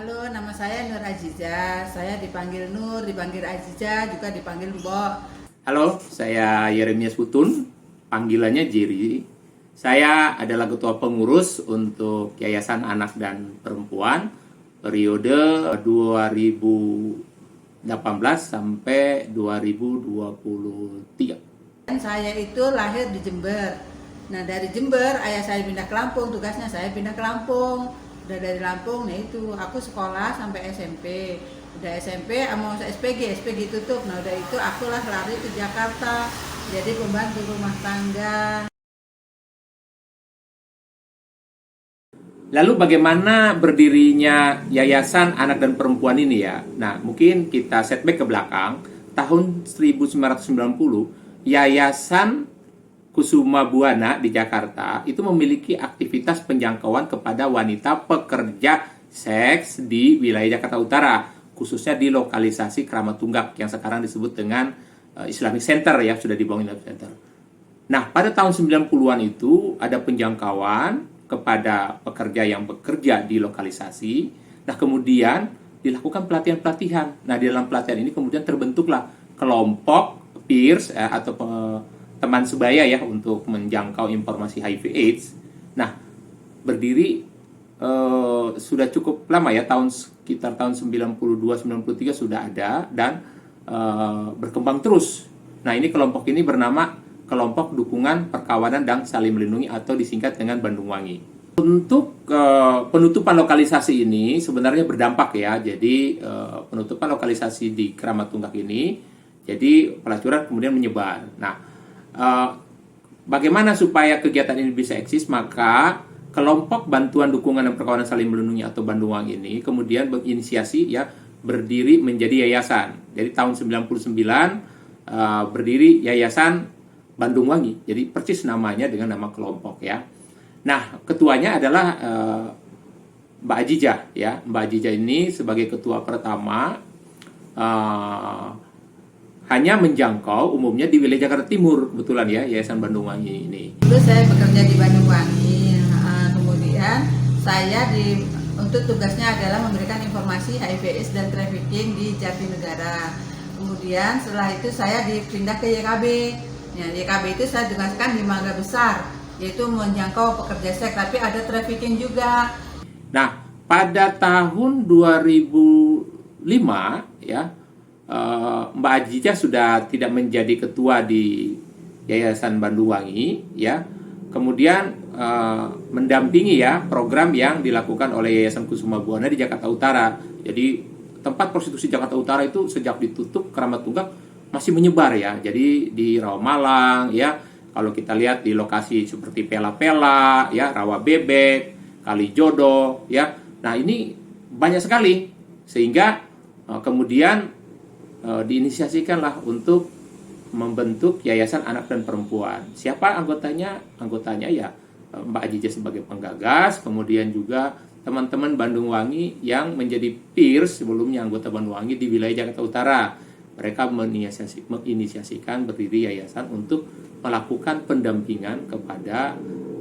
Halo, nama saya Nur Aziza. Saya dipanggil Nur, dipanggil Aziza, juga dipanggil Mbok. Halo, saya Yeremias Putun, panggilannya Jerry. Saya adalah ketua pengurus untuk Yayasan Anak dan Perempuan periode 2018 sampai 2023. Saya itu lahir di Jember. Nah, dari Jember, ayah saya pindah ke Lampung, tugasnya saya pindah ke Lampung. Udah dari Lampung, nah itu aku sekolah sampai SMP. Udah SMP, mau SPG tutup. Nah, udah itu akulah lari ke Jakarta. Jadi pembantu rumah tangga. Lalu bagaimana berdirinya Yayasan Anak dan Perempuan ini ya? Nah, mungkin kita setback ke belakang. Tahun 1990, Yayasan Kusuma Buana di Jakarta itu memiliki aktivitas penjangkauan kepada wanita pekerja seks di wilayah Jakarta Utara, khususnya di lokalisasi Kramat Tunggak yang sekarang disebut dengan Islamic Center ya, sudah dibangun Islamic Center. Nah, pada tahun 90-an itu ada penjangkauan kepada pekerja yang bekerja di lokalisasi. Nah, kemudian dilakukan pelatihan-pelatihan. Nah, di dalam pelatihan ini kemudian terbentuklah kelompok peers atau teman sebaya ya untuk menjangkau informasi HIV/AIDS. Nah, berdiri sudah cukup lama ya, sekitar tahun 92-93 sudah ada dan berkembang terus. Nah, ini kelompok ini bernama Kelompok Dukungan Perkawanan dan Saling Melindungi atau disingkat dengan Bandung Wangi. Untuk penutupan lokalisasi ini sebenarnya berdampak ya. Jadi penutupan lokalisasi di Kramat Tunggak ini, jadi pelacuran kemudian menyebar. Nah, bagaimana supaya kegiatan ini bisa eksis? Maka Kelompok Bantuan Dukungan dan Perkawanan Saling Melindungi atau Bandung Wangi ini kemudian berinisiasi ya berdiri menjadi yayasan. Jadi tahun 99 berdiri Yayasan Bandung Wangi. Jadi persis namanya dengan nama kelompok ya. Nah, ketuanya adalah Mbak Ajija ya. Mbak Ajija ini sebagai ketua pertama hanya menjangkau umumnya di wilayah Jakarta Timur, kebetulan ya, Yayasan Bandung Wangi ini. Dulu saya bekerja di Bandung Wangi. Kemudian saya untuk tugasnya adalah memberikan informasi HIV/AIDS dan trafficking di Jatinegara. Kemudian setelah itu saya dipindah ke YKB. Ya, YKB itu saya tugaskan di Mangga Besar, yaitu menjangkau pekerja seks, tapi ada trafficking juga. Nah, pada tahun 2005 ya, Mbak Ajija sudah tidak menjadi ketua di Yayasan Bandung Wangi ya. Kemudian mendampingi ya program yang dilakukan oleh Yayasan Kusuma Buana di Jakarta Utara. Jadi tempat prostitusi Jakarta Utara itu sejak ditutup Kramat Tunggak masih menyebar ya. Jadi di Rawamangun ya, kalau kita lihat di lokasi seperti Pela-Pela ya, Rawa Bebek, Kalijodo ya. Nah, ini banyak sekali sehingga kemudian diinisiasikanlah untuk membentuk Yayasan Anak dan Perempuan. Siapa anggotanya? Anggotanya ya Mbak Ajija sebagai penggagas, kemudian juga teman-teman Bandung Wangi yang menjadi peers sebelumnya anggota Bandung Wangi di wilayah Jakarta Utara. Mereka menginisiasikan berdiri yayasan untuk melakukan pendampingan kepada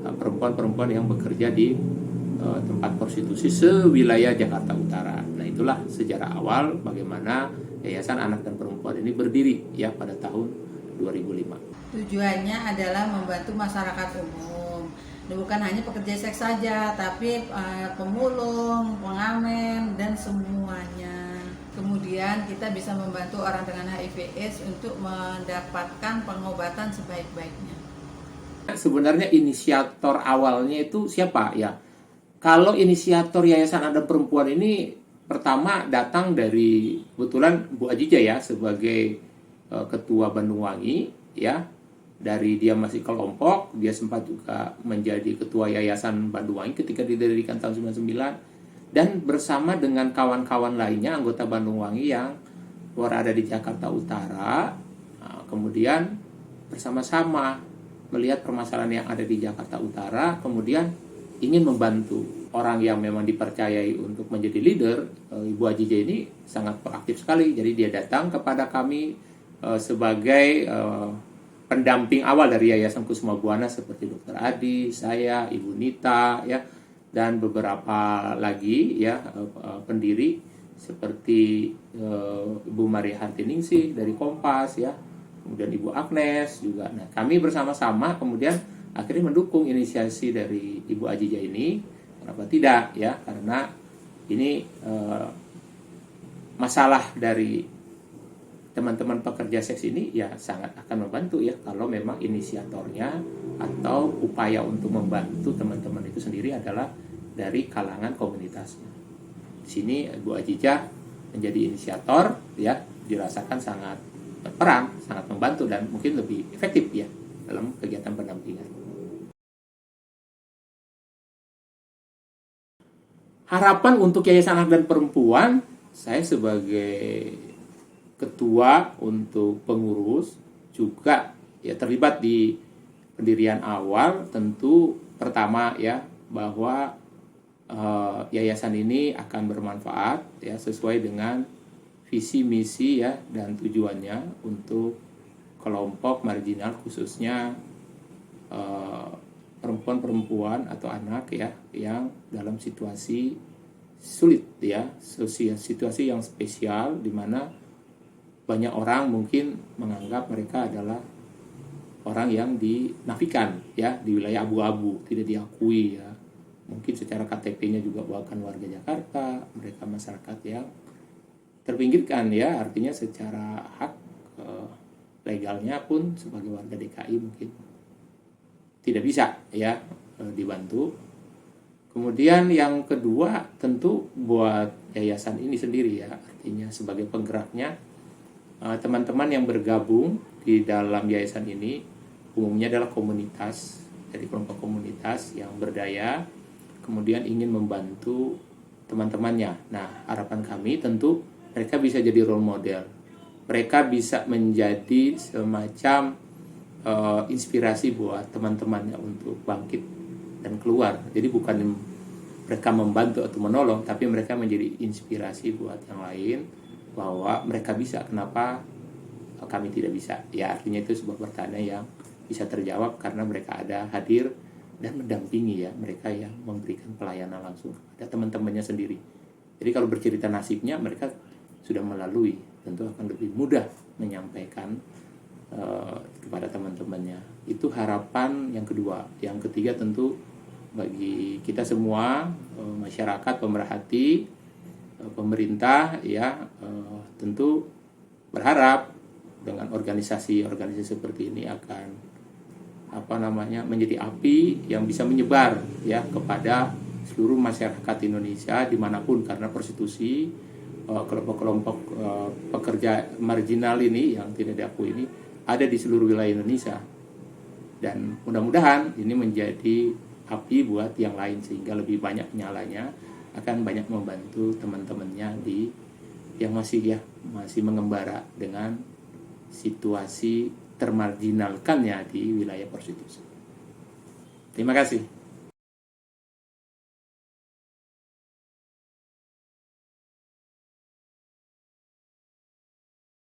perempuan-perempuan yang bekerja di tempat prostitusi sewilayah Jakarta Utara. Nah, itulah sejarah awal bagaimana Yayasan Anak dan Perempuan ini berdiri ya pada tahun 2005. Tujuannya adalah membantu masyarakat umum. Bukan hanya pekerja seks saja, tapi pemulung, pengamen, dan semuanya. Kemudian kita bisa membantu orang dengan HIV/AIDS untuk mendapatkan pengobatan sebaik-baiknya. Sebenarnya inisiator awalnya itu siapa ya? Kalau inisiator Yayasan Anak dan Perempuan ini pertama datang dari kebetulan Bu Ajija ya sebagai ketua Bandung Wangi ya. Dari dia masih kelompok, dia sempat juga menjadi ketua Yayasan Bandung Wangi ketika didirikan tahun 99. Dan bersama dengan kawan-kawan lainnya anggota Bandung Wangi yang berada di Jakarta Utara, kemudian bersama-sama melihat permasalahan yang ada di Jakarta Utara, kemudian ingin membantu orang yang memang dipercayai untuk menjadi leader. Ibu Ajija ini sangat proaktif sekali, jadi dia datang kepada kami sebagai pendamping awal dari Yayasan Kusuma Buana seperti Dr. Adi, saya, Ibu Nita, ya. dan beberapa lagi ya pendiri seperti Ibu Maria Hartiningsih dari Kompas ya, kemudian Ibu Agnes juga. Nah, kami bersama-sama kemudian akhirnya mendukung inisiasi dari Ibu Ajija ini. Kenapa tidak ya? Karena ini masalah dari teman-teman pekerja seks ini ya sangat akan membantu ya kalau memang inisiatornya atau upaya untuk membantu teman-teman itu sendiri adalah dari kalangan komunitasnya. Di sini Bu Ajija menjadi inisiator ya, dirasakan sangat berperan, sangat membantu dan mungkin lebih efektif ya dalam kegiatan pendampingan. Harapan untuk Yayasan Anak dan Perempuan, saya sebagai ketua untuk pengurus juga ya terlibat di pendirian awal. Tentu pertama ya bahwa yayasan ini akan bermanfaat ya sesuai dengan visi misi ya dan tujuannya untuk kelompok marginal, khususnya perempuan-perempuan atau anak ya yang dalam situasi sulit ya, situasi yang spesial di mana banyak orang mungkin menganggap mereka adalah orang yang dinafikan ya, di wilayah abu-abu, tidak diakui ya. Mungkin secara KTP-nya juga bukan warga Jakarta, mereka masyarakat yang terpinggirkan ya, artinya secara hak legalnya pun sebagai warga DKI mungkin tidak bisa ya dibantu. Kemudian yang kedua tentu buat yayasan ini sendiri ya, artinya sebagai penggeraknya teman-teman yang bergabung di dalam yayasan ini umumnya adalah komunitas, dari kelompok komunitas yang berdaya, kemudian ingin membantu teman-temannya. Nah, harapan kami tentu mereka bisa jadi role model, mereka bisa menjadi semacam inspirasi buat teman-temannya untuk bangkit dan keluar. Jadi bukan mereka membantu atau menolong, tapi mereka menjadi inspirasi buat yang lain bahwa mereka bisa, kenapa kami tidak bisa. Ya artinya itu sebuah pertanyaan yang bisa terjawab karena mereka ada hadir dan mendampingi ya mereka yang memberikan pelayanan langsung kepada teman-temannya sendiri. Jadi kalau bercerita nasibnya mereka sudah melalui, tentu akan lebih mudah menyampaikan kepada teman-temannya. Itu harapan yang kedua. Yang ketiga tentu bagi kita semua, masyarakat, pemerhati, pemerintah ya tentu berharap dengan organisasi-organisasi seperti ini akan menjadi api yang bisa menyebar ya kepada seluruh masyarakat Indonesia dimanapun, karena prostitusi kelompok-kelompok pekerja marginal ini yang tidak diakui ini ada di seluruh wilayah Indonesia, dan mudah-mudahan ini menjadi api buat yang lain sehingga lebih banyak nyalanya, akan banyak membantu teman-temannya yang masih mengembara dengan situasi termarginalkannya di wilayah prostitusi. Terima kasih.